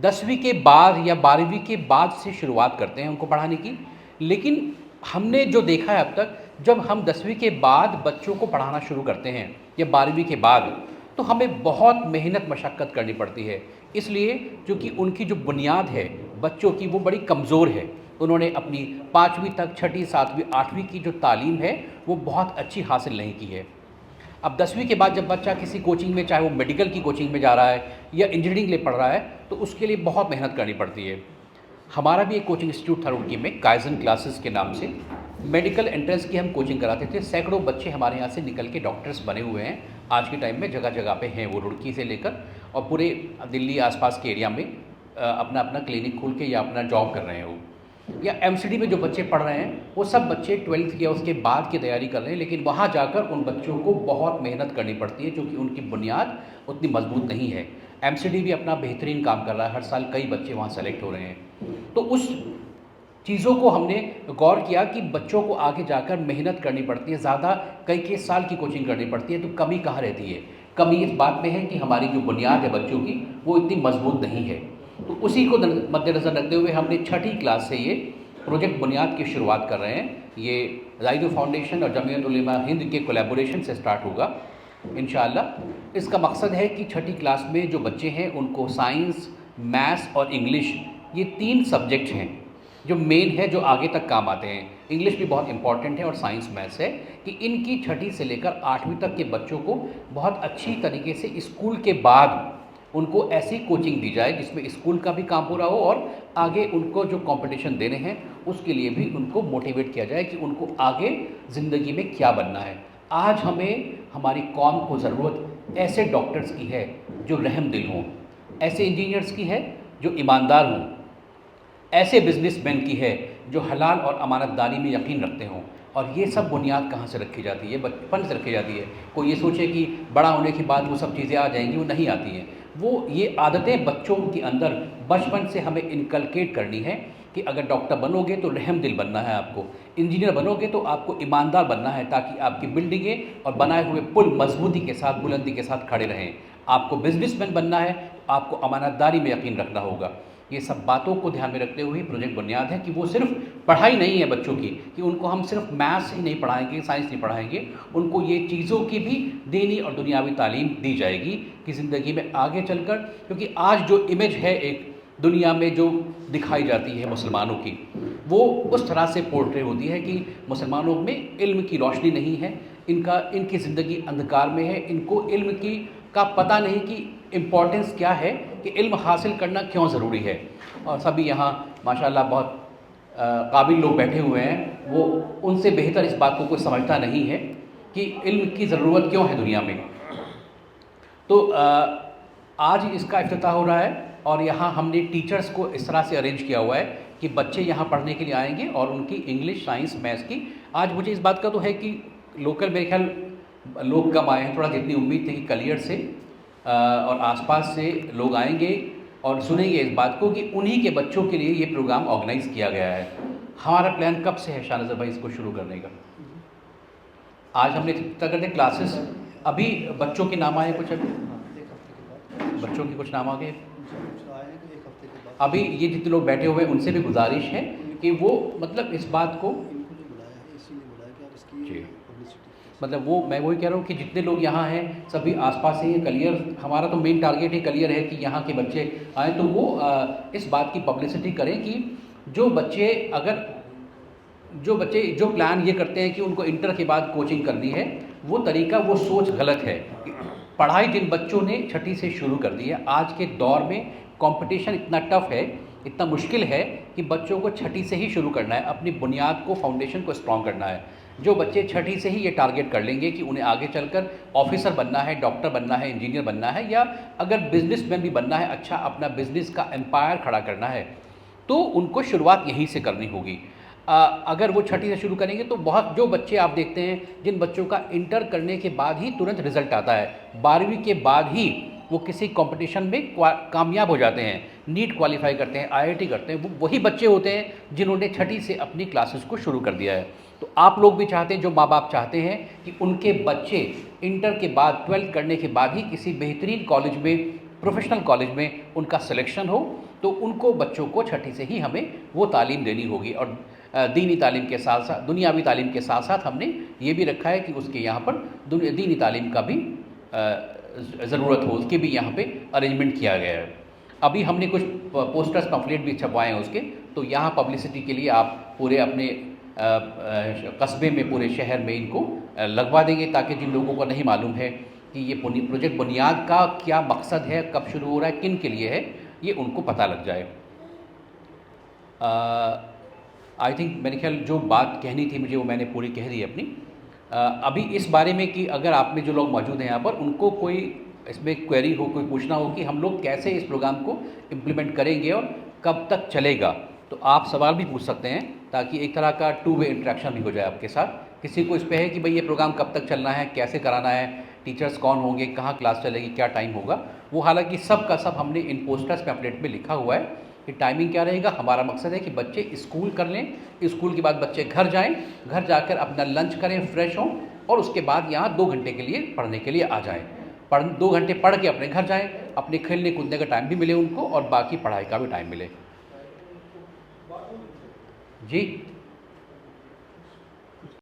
10वीं के बाद या 12वीं के बाद से शुरुआत करते हैं उनको पढ़ाने की। लेकिन हमने जो देखा है अब तक, जब हम 10वीं के बाद बच्चों को पढ़ाना शुरू करते हैं या 12वीं के बाद, तो हमें बहुत मेहनत मशक्क़त करनी पड़ती है। इसलिए क्योंकि उनकी जो बुनियाद है बच्चों की वो बड़ी कमज़ोर है। उन्होंने अपनी 5वीं तक, 6ठी, 7वीं, 8वीं की जो तालीम है वो बहुत अच्छी हासिल नहीं की है। अब 10वीं के बाद जब बच्चा किसी कोचिंग में, चाहे वो मेडिकल की कोचिंग में जा रहा है या इंजीनियरिंग के लिए पढ़ रहा है, तो उसके लिए बहुत मेहनत करनी पड़ती है। हमारा भी एक कोचिंग इंस्टीट्यूट था रुड़की में, काइजन क्लासेस के नाम से। मेडिकल एंट्रेंस की हम कोचिंग कराते थे। सैकड़ों बच्चे हमारे यहाँ से निकल के डॉक्टर्स बने हुए हैं। आज के टाइम में जगह जगह पे हैं वो, रुड़की से लेकर और पूरे दिल्ली आसपास के एरिया में अपना अपना क्लिनिक खोल के या अपना जॉब कर रहे हैं वो। या एमसीडी में जो बच्चे पढ़ रहे हैं वो सब बच्चे 12th या उसके बाद की तैयारी कर रहे हैं, लेकिन वहाँ जाकर उन बच्चों को बहुत मेहनत करनी पड़ती है क्योंकि उनकी बुनियाद उतनी मजबूत नहीं है। एमसीडी भी अपना बेहतरीन काम कर रहा है, हर साल कई बच्चे वहाँ सेलेक्ट हो रहे हैं। तो उस चीज़ों को हमने गौर किया कि बच्चों को आगे जाकर मेहनत करनी पड़ती है, ज़्यादा कई साल की कोचिंग करनी पड़ती है। तो कमी कहाँ रहती है? कमी इस बात में है कि हमारी जो बुनियाद है बच्चों की वो इतनी मजबूत नहीं है। तो उसी को मद्देनज़र रखते हुए हमने 6ठी क्लास से ये प्रोजेक्ट बुनियाद की शुरुआत कर रहे हैं। ये ज़ायदू फाउंडेशन और जमीयत उलेमा हिंद के कोलैबोरेशन से स्टार्ट होगा इंशाअल्लाह। इसका मकसद है कि 6ठी क्लास में जो बच्चे हैं उनको साइंस, मैथ्स और इंग्लिश, ये 3 सब्जेक्ट हैं जो मेन है, जो आगे तक काम आते हैं। इंग्लिश भी बहुत इंपॉर्टेंट है और साइंस मैथ्स है, कि इनकी 6ठी से लेकर 8वीं तक के बच्चों को बहुत अच्छी तरीके से स्कूल के बाद उनको ऐसी कोचिंग दी जाए जिसमें स्कूल का भी काम पूरा हो और आगे उनको जो कंपटीशन देने हैं उसके लिए भी उनको मोटिवेट किया जाए कि उनको आगे ज़िंदगी में क्या बनना है। आज हमें, हमारी कौम को ज़रूरत ऐसे डॉक्टर्स की है जो रहम दिल हों, ऐसे इंजीनियर्स की है जो ईमानदार हों, ऐसे बिजनेसमैन की है जो हलाल और अमानतदारी में यकीन रखते हों। और ये सब बुनियाद कहाँ से रखी जाती है? बचपन से रखी जाती है। कोई ये सोचे कि बड़ा होने के बाद वो सब चीज़ें आ जाएंगी, वो नहीं आती हैं। वो ये आदतें बच्चों के अंदर बचपन से हमें इनकलकेट करनी है कि अगर डॉक्टर बनोगे तो रहम दिल बनना है आपको, इंजीनियर बनोगे तो आपको ईमानदार बनना है ताकि आपकी बिल्डिंगें और बनाए हुए पुल मजबूती के साथ, बुलंदी के साथ खड़े रहें। आपको बिजनेसमैन बनना है तो आपको अमानतदारी में यकीन रखना होगा। ये सब बातों को ध्यान में रखते हुए प्रोजेक्ट बुनियाद है कि वो सिर्फ पढ़ाई नहीं है बच्चों की, कि उनको हम सिर्फ मैथ्स ही नहीं पढ़ाएंगे, साइंस नहीं पढ़ाएंगे, उनको ये चीज़ों की भी दीनी और दुनियावी तालीम दी जाएगी कि ज़िंदगी में आगे चलकर, क्योंकि आज जो इमेज है एक दुनिया में जो दिखाई जाती है मुसलमानों की, वो उस तरह से पोर्ट्रे होती है कि मुसलमानों में इल्म की रोशनी नहीं है, इनकी ज़िंदगी अंधकार में है, इनको इल्म की का पता नहीं कि इम्पोर्टेंस क्या है, कि इल्म हासिल करना क्यों ज़रूरी है। और सभी यहाँ माशाल्लाह बहुत काबिल लोग बैठे हुए हैं, वो उनसे बेहतर इस बात को कोई समझता नहीं है कि इल्म की ज़रूरत क्यों है दुनिया में। तो आज इसका इफ्तिताह हो रहा है और यहाँ हमने टीचर्स को इस तरह से अरेंज किया हुआ है कि बच्चे यहाँ पढ़ने के लिए आएंगे और उनकी इंग्लिश, साइंस, मैथ्स की, आज मुझे इस बात का तो है कि लोकल मेरे ख्याल लोग कम आए हैं, थोड़ा जितनी उम्मीद थी कि कलियर से और आसपास से लोग आएंगे और सुनेंगे इस बात को कि उन्हीं के बच्चों के लिए ये प्रोग्राम ऑर्गेनाइज़ किया गया है। हमारा प्लान कब से है शाहनज़र भाई इसको शुरू करने का? आज हमने तक करते क्लासेस, अभी बच्चों के नाम आए कुछ, अभी बच्चों के कुछ नाम आ गए अभी। ये जितने लोग बैठे हुए हैं उनसे भी गुजारिश है कि वो मतलब इस बात को जी, मतलब वो मैं वही कह रहा हूँ कि जितने लोग यहाँ हैं सभी आसपास से ही कलियर, हमारा तो मेन टारगेट ही कलियर है कि यहाँ के बच्चे आएँ, तो वो इस बात की पब्लिसिटी करें कि जो बच्चे जो प्लान ये करते हैं कि उनको इंटर के बाद कोचिंग करनी है, वो तरीका, वो सोच गलत है। पढ़ाई जिन बच्चों ने 6ठी से शुरू कर दी है, आज के दौर में कंपटीशन इतना टफ है, इतना मुश्किल है कि बच्चों को 6ठी से ही शुरू करना है, अपनी बुनियाद को, फाउंडेशन को स्ट्रॉन्ग करना है। जो बच्चे 6ठी से ही ये टारगेट कर लेंगे कि उन्हें आगे चलकर ऑफिसर बनना है, डॉक्टर बनना है, इंजीनियर बनना है, या अगर बिजनेसमैन भी बनना है, अच्छा अपना बिजनेस का एम्पायर खड़ा करना है, तो उनको शुरुआत यहीं से करनी होगी। अगर वो 6ठी से शुरू करेंगे तो बहुत, जो बच्चे आप देखते हैं जिन बच्चों का इंटर करने के बाद ही तुरंत रिजल्ट आता है, 12वीं के बाद ही वो किसी कंपटीशन में कामयाब हो जाते हैं, नीट क्वालिफाई करते हैं, आईआईटी करते हैं, वो वही बच्चे होते हैं जिन्होंने 6ठी से अपनी क्लासेस को शुरू कर दिया है। तो आप लोग भी चाहते हैं, जो माँ बाप चाहते हैं कि उनके बच्चे इंटर के बाद, 12th करने के बाद ही किसी बेहतरीन कॉलेज में प्रोफेशनल कॉलेज में उनका सिलेक्शन हो, तो उनको बच्चों को छठी से ही हमें वो तालीम देनी होगी। और दीनी तालीम के साथ साथ, दुनियावी तालीम के साथ साथ हमने ये भी रखा है कि उसके यहाँ पर दीनी तालीम का भी ज़रूरत हो, उसके भी यहाँ पे अरेंजमेंट किया गया है। अभी हमने कुछ पोस्टर्स पम्फलेट भी छपवाए हैं उसके, तो यहाँ पब्लिसिटी के लिए आप पूरे अपने कस्बे में, पूरे शहर में इनको लगवा देंगे, ताकि जिन लोगों को नहीं मालूम है कि ये प्रोजेक्ट बुनियाद का क्या मकसद है, कब शुरू हो रहा है, किन के लिए है, ये उनको पता लग जाए। आई थिंक मेरे ख्याल जो बात कहनी थी मुझे वो मैंने पूरी कह दी अपनी। अभी इस बारे में कि अगर आप में जो लोग मौजूद हैं यहाँ पर, उनको कोई इसमें क्वेरी हो, कोई पूछना हो कि हम लोग कैसे इस प्रोग्राम को इम्प्लीमेंट करेंगे और कब तक चलेगा, तो आप सवाल भी पूछ सकते हैं, ताकि एक तरह का टू वे इंटरेक्शन भी हो जाए आपके साथ। किसी को इस पे है कि भाई ये प्रोग्राम कब तक चलना है, कैसे कराना है, टीचर्स कौन होंगे, कहाँ क्लास चलेगी, क्या टाइम होगा, वो हालांकि सब का सब हमने इन पोस्टर्स पैम्फलेट में लिखा हुआ है कि टाइमिंग क्या रहेगा। हमारा मकसद है कि बच्चे स्कूल कर लें, स्कूल के बाद बच्चे घर जाएं, घर जाकर अपना लंच करें, फ्रेश हों, और उसके बाद यहाँ 2 घंटे के लिए पढ़ने के लिए आ जाएं। 2 घंटे पढ़ के अपने घर जाएं, अपने खेलने कूदने का टाइम भी मिले उनको, और बाकी पढ़ाई का भी टाइम मिले। जी।